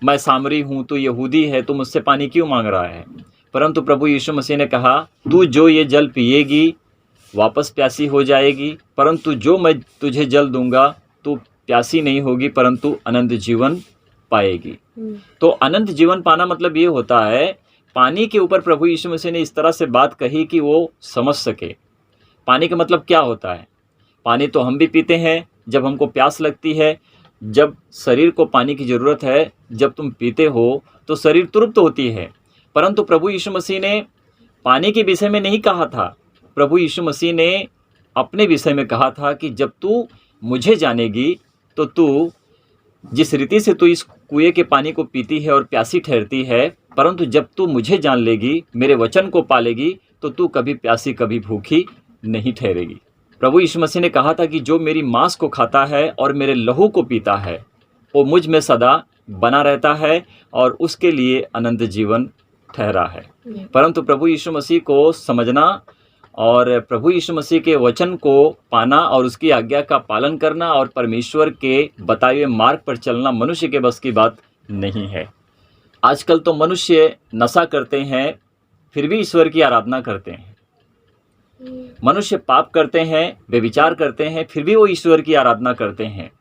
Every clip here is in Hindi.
मैं सामरी हूँ, तू यहूदी है, तू मुझसे पानी क्यों मांग रहा है? परंतु प्रभु यीशु मसीह ने कहा, तू जो ये जल पिएगी वापस प्यासी हो जाएगी, परंतु जो मैं तुझे जल दूंगा तू प्यासी नहीं होगी परंतु अनंत जीवन पाएगी। तो अनंत जीवन पाना मतलब ये होता है, पानी के ऊपर प्रभु यीशु मसीह ने इस तरह से बात कही कि वो समझ सके पानी का मतलब क्या होता है। पानी तो हम भी पीते हैं जब हमको प्यास लगती है, जब शरीर को पानी की ज़रूरत है, जब तुम पीते हो तो शरीर तृप्त होती है। परंतु प्रभु यीशु मसीह ने पानी के विषय में नहीं कहा था। प्रभु यीशु मसीह ने अपने विषय में कहा था कि जब तू मुझे जानेगी तो तू जिस रीति से तू इस कुएं के पानी को पीती है और प्यासी ठहरती है, परंतु जब तू मुझे जान लेगी, मेरे वचन को पालेगी, तो तू कभी प्यासी कभी भूखी नहीं ठहरेगी। प्रभु यीशु मसीह ने कहा था कि जो मेरी मांस को खाता है और मेरे लहू को पीता है वो मुझ में सदा बना रहता है और उसके लिए अनंत जीवन ठहरा है। परंतु प्रभु यीशु मसीह को समझना और प्रभु यीशु मसीह के वचन को पाना और उसकी आज्ञा का पालन करना और परमेश्वर के बताए हुए मार्ग पर चलना मनुष्य के बस की बात नहीं है। आजकल तो मनुष्य नशा करते हैं फिर भी ईश्वर की आराधना करते हैं। मनुष्य पाप करते हैं, व्यभिचार करते हैं, फिर भी वो ईश्वर की आराधना करते हैं।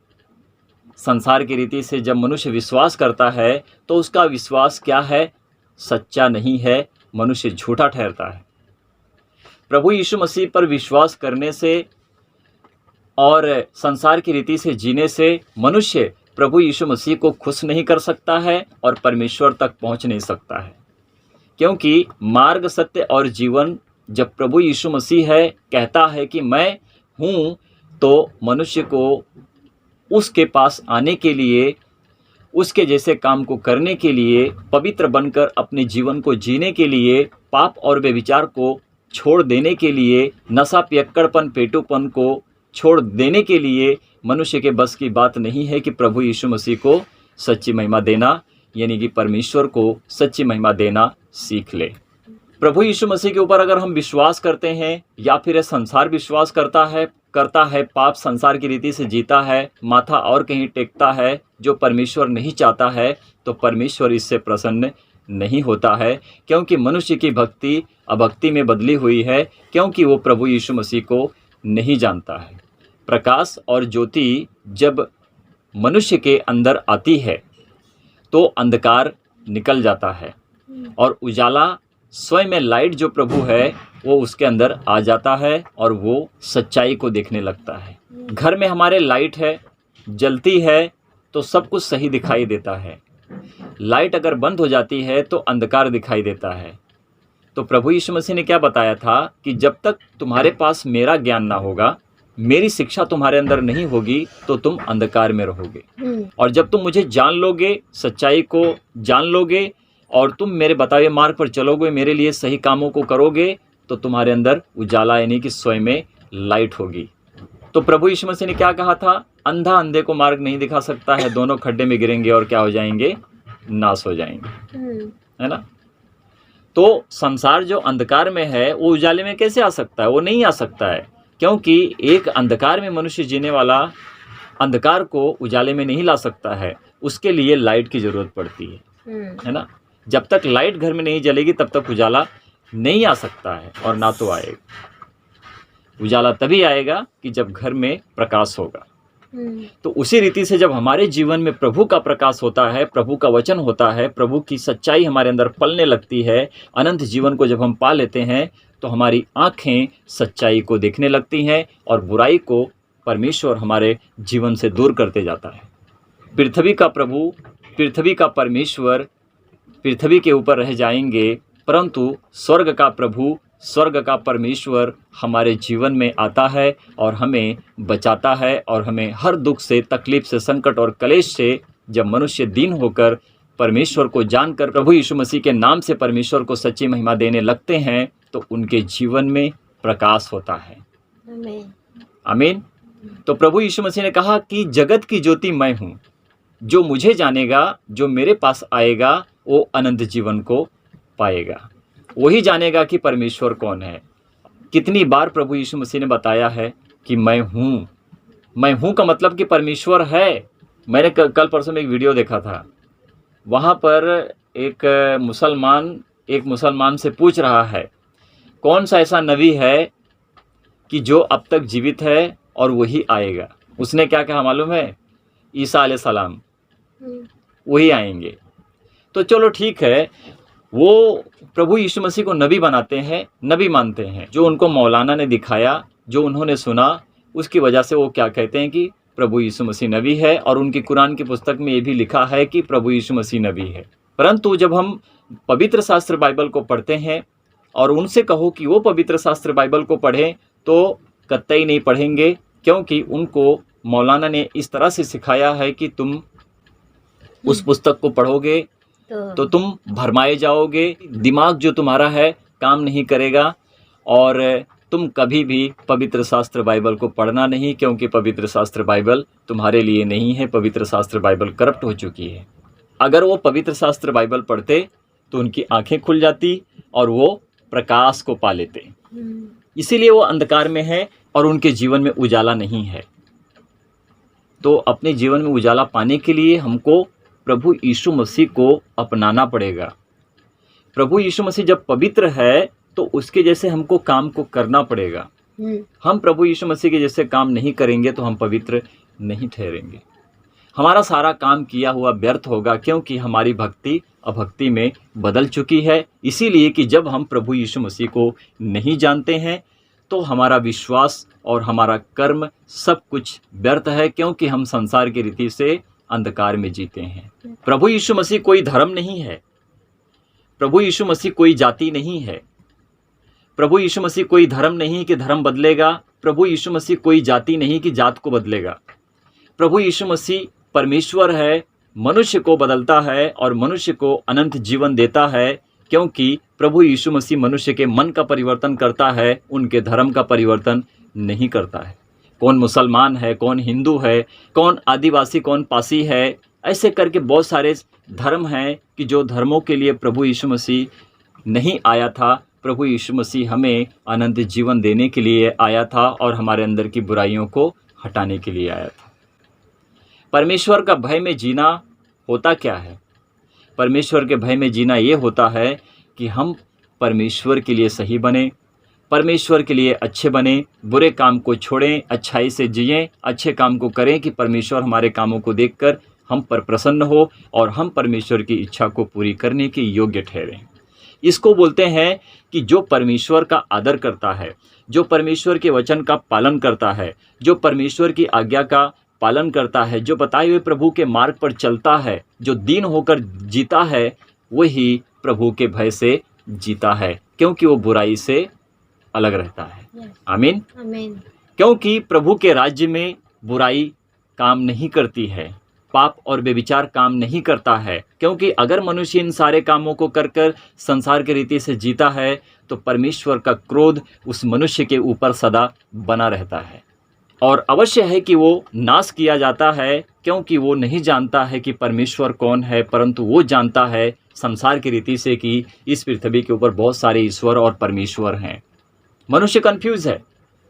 संसार की रीति से जब मनुष्य विश्वास करता है तो उसका विश्वास क्या है? सच्चा नहीं है, मनुष्य झूठा ठहरता है। प्रभु यीशु मसीह पर विश्वास करने से और संसार की रीति से जीने से मनुष्य प्रभु यीशु मसीह को खुश नहीं कर सकता है और परमेश्वर तक पहुंच नहीं सकता है। क्योंकि मार्ग, सत्य और जीवन जब प्रभु यीशु मसीह है कहता है कि मैं हूँ, तो मनुष्य को उसके पास आने के लिए, उसके जैसे काम को करने के लिए, पवित्र बनकर अपने जीवन को जीने के लिए, पाप और व्यभिचार को छोड़ देने के लिए, नशा पियक्कड़पन पेटूपन को छोड़ देने के लिए मनुष्य के बस की बात नहीं है कि प्रभु यीशु मसीह को सच्ची महिमा देना, यानी कि परमेश्वर को सच्ची महिमा देना सीख ले। प्रभु यीशु मसीह के ऊपर अगर हम विश्वास करते हैं या फिर संसार विश्वास करता है, पाप संसार की रीति से जीता है, माथा और कहीं टेकता है जो परमेश्वर नहीं चाहता है, तो परमेश्वर इससे प्रसन्न नहीं होता है। क्योंकि मनुष्य की भक्ति अभक्ति में बदली हुई है, क्योंकि वो प्रभु यीशु मसीह को नहीं जानता है। प्रकाश और ज्योति जब मनुष्य के अंदर आती है तो अंधकार निकल जाता है और उजाला स्वयं में लाइट जो प्रभु है वो उसके अंदर आ जाता है और वो सच्चाई को देखने लगता है। घर में हमारे लाइट है, जलती है तो सब कुछ सही दिखाई देता है। लाइट अगर बंद हो जाती है तो अंधकार दिखाई देता है। तो प्रभु यीशु मसीह ने क्या बताया था कि जब तक तुम्हारे पास मेरा ज्ञान ना होगा, मेरी शिक्षा तुम्हारे अंदर नहीं होगी, तो तुम अंधकार में रहोगे। और जब तुम मुझे जान लोगे, सच्चाई को जान लोगे और तुम मेरे बताए हुए मार्ग पर चलोगे, मेरे लिए सही कामों को करोगे, तो तुम्हारे अंदर उजाला यानी कि स्वयं में लाइट होगी। तो प्रभु यीशु मसीह ने क्या कहा था? अंधा अंधे को मार्ग नहीं दिखा सकता है, दोनों खड्डे में गिरेंगे और क्या हो जाएंगे? नाश हो जाएंगे, है ना। तो संसार जो अंधकार में है वो उजाले में कैसे आ सकता है? वो नहीं आ सकता है, क्योंकि एक अंधकार में मनुष्य जीने वाला अंधकार को उजाले में नहीं ला सकता है। उसके लिए लाइट की जरूरत पड़ती है ना। जब तक लाइट घर में नहीं जलेगी तब तक उजाला नहीं आ सकता है और ना तो आएगा। उजाला तभी आएगा कि जब घर में प्रकाश होगा। तो उसी रीति से जब हमारे जीवन में प्रभु का प्रकाश होता है, प्रभु का वचन होता है, प्रभु की सच्चाई हमारे अंदर पलने लगती है, अनंत जीवन को जब हम पा लेते हैं, तो हमारी आंखें सच्चाई को देखने लगती हैं और बुराई को परमेश्वर हमारे जीवन से दूर करते जाता है। पृथ्वी का प्रभु, पृथ्वी का परमेश्वर पृथ्वी के ऊपर रह जाएंगे, परंतु स्वर्ग का प्रभु, स्वर्ग का परमेश्वर हमारे जीवन में आता है और हमें बचाता है और हमें हर दुख से, तकलीफ से, संकट और कलेश से जब मनुष्य दीन होकर परमेश्वर को जानकर प्रभु यीशु मसीह के नाम से परमेश्वर को सच्ची महिमा देने लगते हैं, तो उनके जीवन में प्रकाश होता है। आमीन। तो प्रभु यीशु मसीह ने कहा कि जगत की ज्योति मैं हूँ, जो मुझे जानेगा, जो मेरे पास आएगा, वो अनंत जीवन को पाएगा। वही जानेगा कि परमेश्वर कौन है। कितनी बार प्रभु यीशु मसीह ने बताया है कि मैं हूँ। मैं हूँ का मतलब कि परमेश्वर है। मैंने कल परसों में एक वीडियो देखा था, वहाँ पर एक मुसलमान से पूछ रहा है, कौन सा ऐसा नबी है कि जो अब तक जीवित है और वही आएगा। उसने क्या कहा मालूम है? ईसा अलैहिस्सलाम वही आएंगे। तो चलो ठीक है, वो प्रभु यीशु मसीह को नबी बनाते हैं, नबी मानते हैं। जो उनको मौलाना ने दिखाया, जो उन्होंने सुना, उसकी वजह से वो क्या कहते हैं कि प्रभु यीशु मसीह नबी है। और उनकी कुरान की पुस्तक में ये भी लिखा है कि प्रभु यीशु मसीह नबी है। परंतु जब हम पवित्र शास्त्र बाइबल को पढ़ते हैं और उनसे कहो कि वो पवित्र शास्त्र बाइबल को पढ़ें, तो कतई नहीं पढ़ेंगे, क्योंकि उनको मौलाना ने इस तरह से सिखाया है कि तुम उस पुस्तक को पढ़ोगे तो तुम भरमाए जाओगे, दिमाग जो तुम्हारा है काम नहीं करेगा, और तुम कभी भी पवित्र शास्त्र बाइबल को पढ़ना नहीं, क्योंकि पवित्र शास्त्र बाइबल तुम्हारे लिए नहीं है। पवित्र शास्त्र बाइबल करप्ट हो चुकी है। अगर वो पवित्र शास्त्र बाइबल पढ़ते तो उनकी आंखें खुल जाती और वो प्रकाश को पा लेते। इसीलिए वो अंधकार में है और उनके जीवन में उजाला नहीं है। तो अपने जीवन में उजाला पाने के लिए हमको प्रभु यीशु मसीह को अपनाना पड़ेगा। प्रभु यीशु मसीह जब पवित्र है तो उसके जैसे हमको काम को करना पड़ेगा। हम प्रभु यीशु मसीह के जैसे काम नहीं करेंगे तो हम पवित्र नहीं ठहरेंगे। हमारा सारा काम किया हुआ व्यर्थ होगा, क्योंकि हमारी भक्ति अभक्ति में बदल चुकी है। इसीलिए कि जब हम प्रभु यीशु मसीह को नहीं जानते हैं तो हमारा विश्वास और हमारा कर्म सब कुछ व्यर्थ है, क्योंकि हम संसार की रीति से अंधकार में जीते हैं। प्रभु यीशु मसीह कोई धर्म नहीं है। प्रभु यीशु मसीह कोई जाति नहीं है। प्रभु यीशु मसीह कोई धर्म नहीं कि धर्म बदलेगा। प्रभु यीशु मसीह कोई जाति नहीं कि जात को बदलेगा। प्रभु यीशु मसीह परमेश्वर है, मनुष्य को बदलता है और मनुष्य को अनंत जीवन देता है, क्योंकि प्रभु यीशु मसीह मनुष्य के मन का परिवर्तन करता है, उनके धर्म का परिवर्तन नहीं करता है। कौन मुसलमान है, कौन हिंदू है, कौन आदिवासी, कौन पासी है, ऐसे करके बहुत सारे धर्म हैं कि जो धर्मों के लिए प्रभु यीशु मसीह नहीं आया था। प्रभु यीशु मसीह हमें अनंत जीवन देने के लिए आया था और हमारे अंदर की बुराइयों को हटाने के लिए आया था। परमेश्वर का भय में जीना होता क्या है? परमेश्वर के भय में जीना ये होता है कि हम परमेश्वर के लिए सही बने, परमेश्वर के लिए अच्छे बने, बुरे काम को छोड़ें, अच्छाई से जिएं, अच्छे काम को करें कि परमेश्वर हमारे कामों को देखकर हम पर प्रसन्न हो और हम परमेश्वर की इच्छा को पूरी करने के योग्य ठहरें। इसको बोलते हैं कि जो परमेश्वर का आदर करता है, जो परमेश्वर के वचन का पालन करता है, जो परमेश्वर की आज्ञा का पालन करता है, जो बताए हुए प्रभु के मार्ग पर चलता है, जो दीन होकर जीता है, वही प्रभु के भय से जीता है, क्योंकि वो बुराई से अलग रहता है। आमीन। क्योंकि प्रभु के राज्य में बुराई काम नहीं करती है, पाप और व्यभिचार काम नहीं करता है, क्योंकि अगर मनुष्य इन सारे कामों को कर कर संसार की रीति से जीता है तो परमेश्वर का क्रोध उस मनुष्य के ऊपर सदा बना रहता है और अवश्य है कि वो नाश किया जाता है, क्योंकि वो नहीं जानता है कि परमेश्वर कौन है, परंतु वो जानता है संसार की रीति से कि इस पृथ्वी के ऊपर बहुत सारे ईश्वर और परमेश्वर हैं। मनुष्य कंफ्यूज है।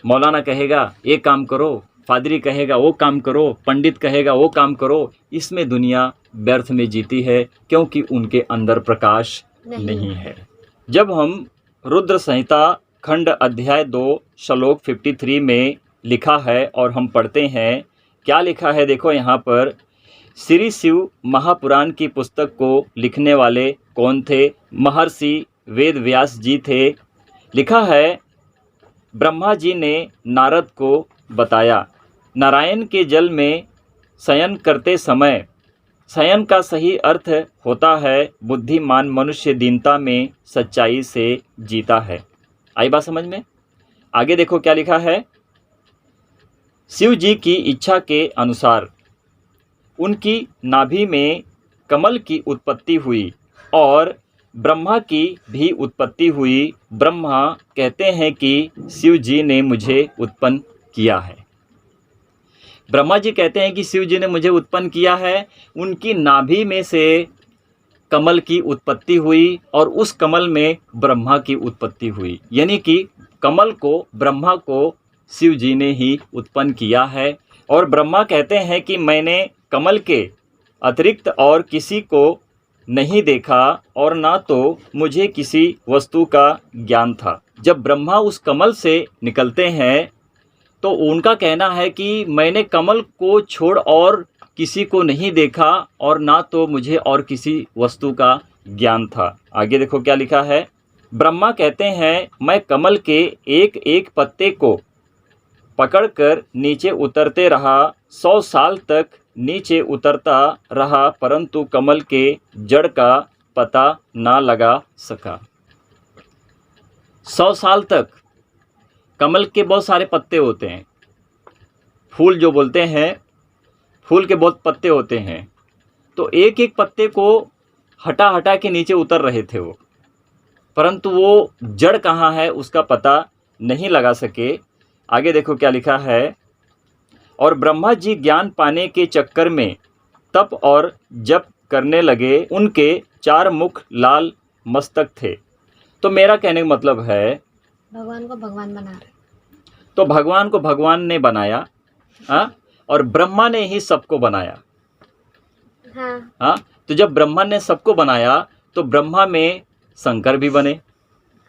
मौलाना कहेगा ये काम करो, फादरी कहेगा वो काम करो, पंडित कहेगा वो काम करो। इसमें दुनिया व्यर्थ में जीती है, क्योंकि उनके अंदर प्रकाश नहीं है। जब हम रुद्र संहिता खंड अध्याय 2 श्लोक 53 में लिखा है और हम पढ़ते हैं, क्या लिखा है देखो यहाँ पर। श्री शिव महापुराण की पुस्तक को लिखने वाले कौन थे? महर्षि वेद व्यास जी थे। लिखा है, ब्रह्मा जी ने नारद को बताया, नारायण के जल में शयन करते समय, शयन का सही अर्थ होता है बुद्धिमान मनुष्य दीनता में सच्चाई से जीता है। आई बात समझ में? आगे देखो क्या लिखा है। शिव जी की इच्छा के अनुसार उनकी नाभि में कमल की उत्पत्ति हुई और ब्रह्मा की भी उत्पत्ति हुई। ब्रह्मा कहते हैं कि शिव जी ने मुझे उत्पन्न किया है। ब्रह्मा जी कहते हैं कि शिव जी ने मुझे उत्पन्न किया है। उनकी नाभि में से कमल की उत्पत्ति हुई और उस कमल में ब्रह्मा की उत्पत्ति हुई, यानी कि कमल को, ब्रह्मा को शिव जी ने ही उत्पन्न किया है। और ब्रह्मा कहते हैं कि मैंने कमल के अतिरिक्त और किसी को नहीं देखा और ना तो मुझे किसी वस्तु का ज्ञान था। जब ब्रह्मा उस कमल से निकलते हैं तो उनका कहना है कि मैंने कमल को छोड़ और किसी को नहीं देखा और ना तो मुझे और किसी वस्तु का ज्ञान था। आगे देखो क्या लिखा है। ब्रह्मा कहते हैं मैं कमल के एक एक पत्ते को पकड़कर नीचे उतरते रहा, 100 साल तक नीचे उतरता रहा, परंतु कमल के जड़ का पता ना लगा सका। 100 साल तक कमल के बहुत सारे पत्ते होते हैं, फूल जो बोलते हैं, फूल के बहुत पत्ते होते हैं, तो एक एक पत्ते को हटा हटा के नीचे उतर रहे थे वो, परंतु वो जड़ कहाँ है उसका पता नहीं लगा सके। आगे देखो क्या लिखा है। और ब्रह्मा जी ज्ञान पाने के चक्कर में तप और जप करने लगे, उनके 4 मुख लाल मस्तक थे। तो मेरा कहने का मतलब है भगवान को भगवान बना रहे, तो भगवान को भगवान ने बनाया, हाँ, और ब्रह्मा ने ही सबको बनाया। हाँ, तो जब ब्रह्मा ने सबको बनाया तो ब्रह्मा में शंकर भी बने,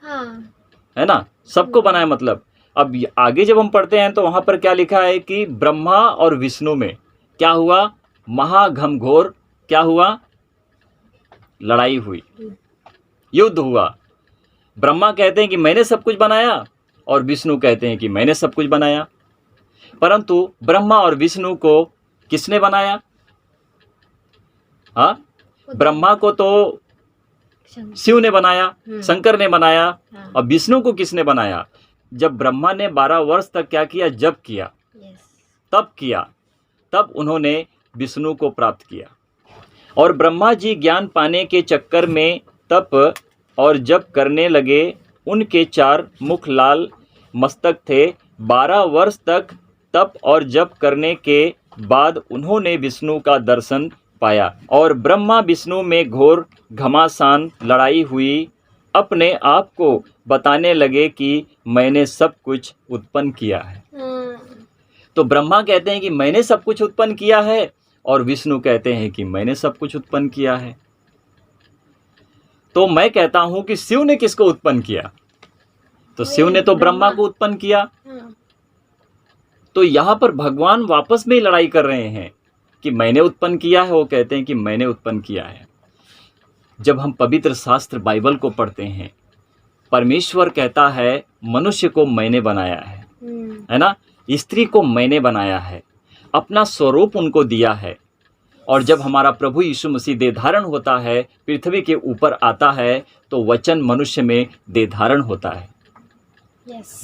हाँ, है ना, सबको बनाया। मतलब अब आगे जब हम पढ़ते हैं तो वहाँ पर क्या लिखा है कि ब्रह्मा और विष्णु में क्या हुआ, महाघमघोर क्या हुआ, लड़ाई हुई, युद्ध हुआ। ब्रह्मा कहते हैं कि मैंने सब कुछ बनाया और विष्णु कहते हैं कि मैंने सब कुछ बनाया, परंतु ब्रह्मा और विष्णु को किसने बनाया? हाँ, ब्रह्मा को तो शिव ने बनाया, शंकर ने बनाया, और विष्णु को किसने बनाया? जब ब्रह्मा ने 12 वर्ष तक क्या किया, जप किया, तप किया, तब उन्होंने विष्णु को प्राप्त किया। और ब्रह्मा जी ज्ञान पाने के चक्कर में तप और जप करने लगे, उनके 4 मुख लाल मस्तक थे। 12 वर्ष तक तप और जप करने के बाद उन्होंने विष्णु का दर्शन पाया और ब्रह्मा विष्णु में घोर घमासान लड़ाई हुई। अपने आप को बताने लगे कि मैंने सब कुछ उत्पन्न किया है। तो ब्रह्मा कहते हैं कि मैंने सब कुछ उत्पन्न किया है और विष्णु कहते हैं कि मैंने सब कुछ उत्पन्न किया है। तो मैं कहता हूं कि शिव ने किसको उत्पन्न किया? तो शिव ने तो ब्रह्मा को उत्पन्न किया। तो यहां पर भगवान वापस में लड़ाई कर रहे हैं कि मैंने उत्पन्न किया है, वो कहते हैं कि मैंने उत्पन्न किया है। जब हम पवित्र शास्त्र बाइबल को पढ़ते हैं, परमेश्वर कहता है मनुष्य को मैंने बनाया है ना, स्त्री को मैंने बनाया है, अपना स्वरूप उनको दिया है। और जब हमारा प्रभु यीशु मसीह देह धारण होता है, पृथ्वी के ऊपर आता है, तो वचन मनुष्य में देह धारण होता है।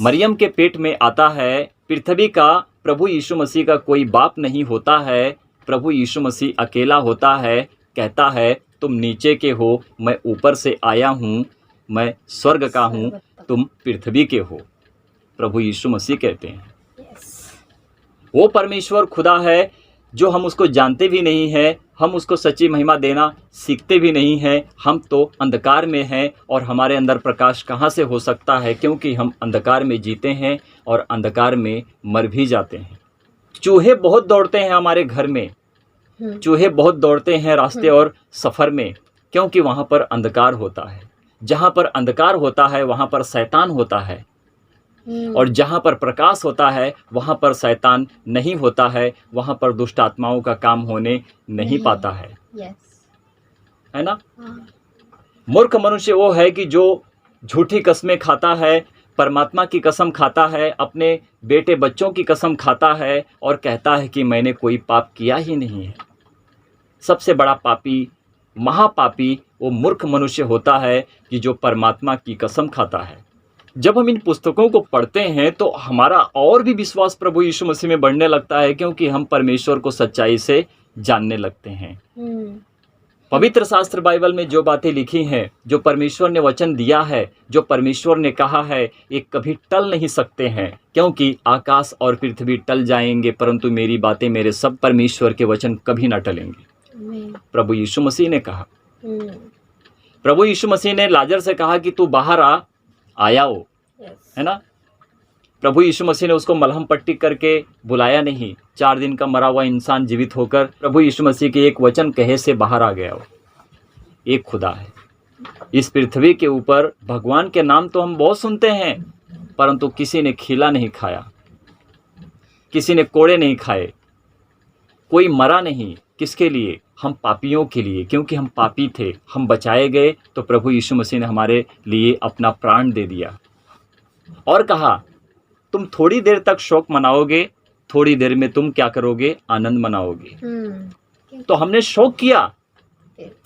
मरियम के पेट में आता है। पृथ्वी का प्रभु यीशु मसीह का कोई बाप नहीं होता है, प्रभु यीशु मसीह अकेला होता है। कहता है तुम नीचे के हो, मैं ऊपर से आया हूँ, मैं स्वर्ग का हूँ, तुम पृथ्वी के हो। प्रभु यीशु मसीह कहते हैं वो परमेश्वर खुदा है जो हम उसको जानते भी नहीं हैं, हम उसको सच्ची महिमा देना सीखते भी नहीं हैं। हम तो अंधकार में हैं और हमारे अंदर प्रकाश कहाँ से हो सकता है, क्योंकि हम अंधकार में जीते हैं और अंधकार में मर भी जाते हैं। चूहे बहुत दौड़ते हैं हमारे घर में, चूहे बहुत दौड़ते हैं रास्ते और सफ़र में, क्योंकि वहाँ पर अंधकार होता है। जहाँ पर अंधकार होता है वहाँ पर शैतान होता है, और जहाँ पर प्रकाश होता है वहाँ पर शैतान नहीं होता है, वहाँ पर दुष्ट आत्माओं का काम होने नहीं पाता है। है ना? मूर्ख मनुष्य वो है कि जो झूठी कसमें खाता है, परमात्मा की कसम खाता है, अपने बेटे बच्चों की कसम खाता है और कहता है कि मैंने कोई पाप किया ही नहीं है। सबसे बड़ा पापी, महापापी वो मूर्ख मनुष्य होता है कि जो परमात्मा की कसम खाता है। जब हम इन पुस्तकों को पढ़ते हैं तो हमारा और भी विश्वास प्रभु यीशु मसीह में बढ़ने लगता है, क्योंकि हम परमेश्वर को सच्चाई से जानने लगते हैं। पवित्र शास्त्र बाइबल में जो बातें लिखी हैं, जो परमेश्वर ने वचन दिया है, जो परमेश्वर ने कहा है, ये कभी टल नहीं सकते हैं, क्योंकि आकाश और पृथ्वी टल जाएंगे परंतु मेरी बातें, मेरे सब परमेश्वर के वचन कभी ना टलेंगे। प्रभु यीशु मसीह ने कहा, प्रभु यीशु मसीह ने लाजर से कहा कि तू बाहर आया हो, है ना। प्रभु यीशु मसीह ने उसको मलहम पट्टी करके बुलाया नहीं, 4 दिन का मरा हुआ इंसान जीवित होकर प्रभु यीशु मसीह के एक वचन कहे से बाहर आ गया हो। एक खुदा है। इस पृथ्वी के ऊपर भगवान के नाम तो हम बहुत सुनते हैं, परंतु किसी ने खिला नहीं खाया, किसी ने कोड़े नहीं खाए, कोई मरा नहीं। किसके लिए? हम पापियों के लिए, क्योंकि हम पापी थे, हम बचाए गए तो प्रभु यीशु मसीह ने हमारे लिए अपना प्राण दे दिया और कहा तुम थोड़ी देर तक शोक मनाओगे, थोड़ी देर में तुम क्या करोगे? आनंद मनाओगे। तो हमने शोक किया,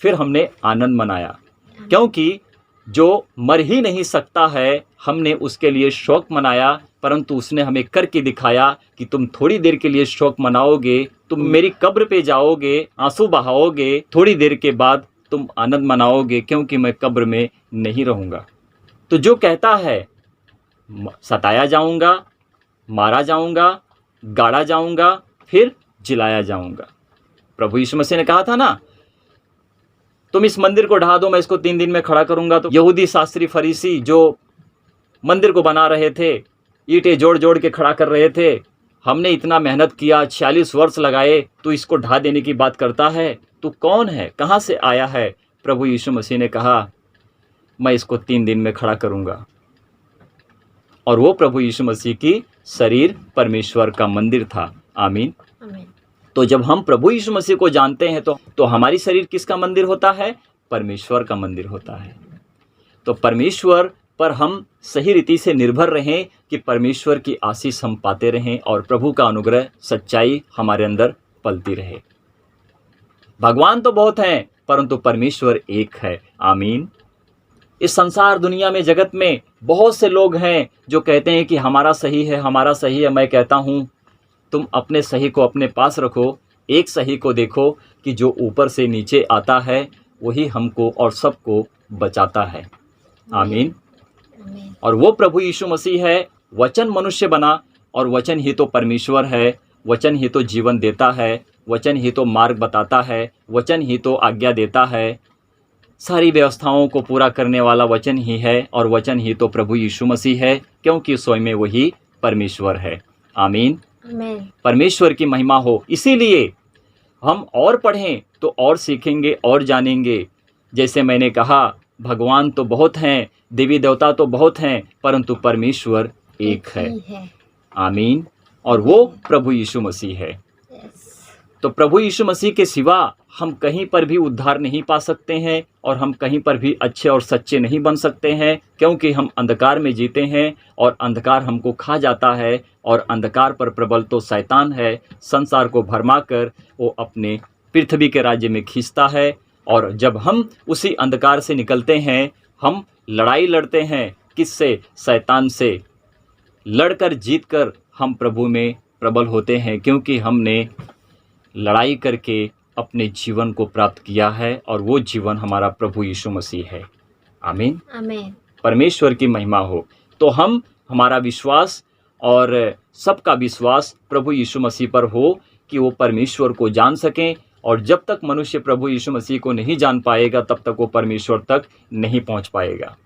फिर हमने आनंद मनाया, क्योंकि जो मर ही नहीं सकता है हमने उसके लिए शोक मनाया, परंतु उसने हमें करके दिखाया कि तुम थोड़ी देर के लिए शोक मनाओगे, तुम मेरी कब्र पे जाओगे, आंसू बहाओगे, थोड़ी देर के बाद तुम आनंद मनाओगे, क्योंकि मैं कब्र में नहीं रहूँगा। तो जो कहता है सताया जाऊँगा, मारा जाऊँगा, गाड़ा जाऊँगा, फिर जिलाया जाऊँगा। प्रभु यीशु मसीह ने कहा था ना, तुम इस मंदिर को ढा दो, मैं इसको 3 दिन में खड़ा करूँगा। तो यहूदी शास्त्री फरीसी जो मंदिर को बना रहे थे, ईंटें जोड़ जोड़ के खड़ा कर रहे थे, हमने इतना मेहनत किया, 46 वर्ष लगाए, तो इसको ढा देने की बात करता है, तू कौन है, कहाँ से आया है? प्रभु यीशु मसीह ने कहा मैं इसको 3 दिन में खड़ा करूँगा। और वो प्रभु यीशु मसीह की शरीर परमेश्वर का मंदिर था। आमीन। तो जब हम प्रभु यीशु मसीह को जानते हैं तो हमारी शरीर किसका मंदिर होता है? परमेश्वर का मंदिर होता है। तो परमेश्वर पर हम सही रीति से निर्भर रहें कि परमेश्वर की आशीष हम पाते रहें और प्रभु का अनुग्रह, सच्चाई हमारे अंदर पलती रहे। भगवान तो बहुत हैं, परंतु परमेश्वर एक है। आमीन। इस संसार दुनिया में, जगत में बहुत से लोग हैं जो कहते हैं कि हमारा सही है, हमारा सही है। मैं कहता हूँ तुम अपने सही को अपने पास रखो, एक सही को देखो कि जो ऊपर से नीचे आता है वही हमको और सबको बचाता है। आमीन। और वो प्रभु यीशु मसीह है, वचन मनुष्य बना, और वचन ही तो परमेश्वर है, वचन ही तो जीवन देता है, वचन ही तो मार्ग बताता है, वचन ही तो आज्ञा देता है। सारी व्यवस्थाओं को पूरा करने वाला वचन ही है, और वचन ही तो प्रभु यीशु मसीह है, क्योंकि स्वयं में वही परमेश्वर है। आमीन। परमेश्वर की महिमा हो। इसीलिए हम और पढ़ें तो और सीखेंगे और जानेंगे। जैसे मैंने कहा, भगवान तो बहुत हैं, देवी देवता तो बहुत हैं, परंतु परमेश्वर एक है। आमीन। और वो प्रभु यीशु मसीह है। तो प्रभु यीशु मसीह के सिवा हम कहीं पर भी उद्धार नहीं पा सकते हैं, और हम कहीं पर भी अच्छे और सच्चे नहीं बन सकते हैं, क्योंकि हम अंधकार में जीते हैं और अंधकार हमको खा जाता है, और अंधकार पर प्रबल तो शैतान है, संसार को भरमा कर वो अपने पृथ्वी के राज्य में खींचता है। और जब हम उसी अंधकार से निकलते हैं, हम लड़ाई लड़ते हैं। किससे? शैतान से। लड़कर जीतकर हम प्रभु में प्रबल होते हैं, क्योंकि हमने लड़ाई करके अपने जीवन को प्राप्त किया है, और वो जीवन हमारा प्रभु यीशु मसीह है। आमीन। आमीन। परमेश्वर की महिमा हो। तो हमारा विश्वास और सबका विश्वास प्रभु यीशु मसीह पर हो कि वो परमेश्वर को जान सकें। और जब तक मनुष्य प्रभु यीशु मसीह को नहीं जान पाएगा, तब तक वो परमेश्वर तक नहीं पहुंच पाएगा।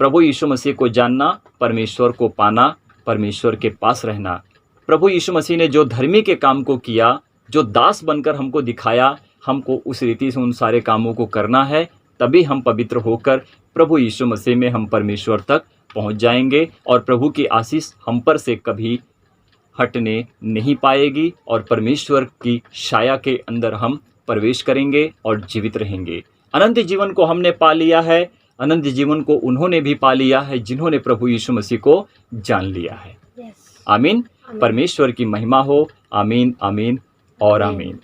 प्रभु यीशु मसीह को जानना, परमेश्वर को पाना, परमेश्वर के पास रहना। प्रभु यीशु मसीह ने जो धर्मी के काम को किया, जो दास बनकर हमको दिखाया, हमको उस रीति से उन सारे कामों को करना है, तभी हम पवित्र होकर प्रभु यीशु मसीह में हम परमेश्वर तक पहुंच जाएंगे, और प्रभु की आशीष हम पर से कभी हटने नहीं पाएगी, और परमेश्वर की छाया के अंदर हम प्रवेश करेंगे और जीवित रहेंगे। अनंत जीवन को हमने पा लिया है, अनंत जीवन को उन्होंने भी पा लिया है जिन्होंने प्रभु यीशु मसीह को जान लिया है। आमीन। परमेश्वर की महिमा हो। आमीन, आमीन और आमीन।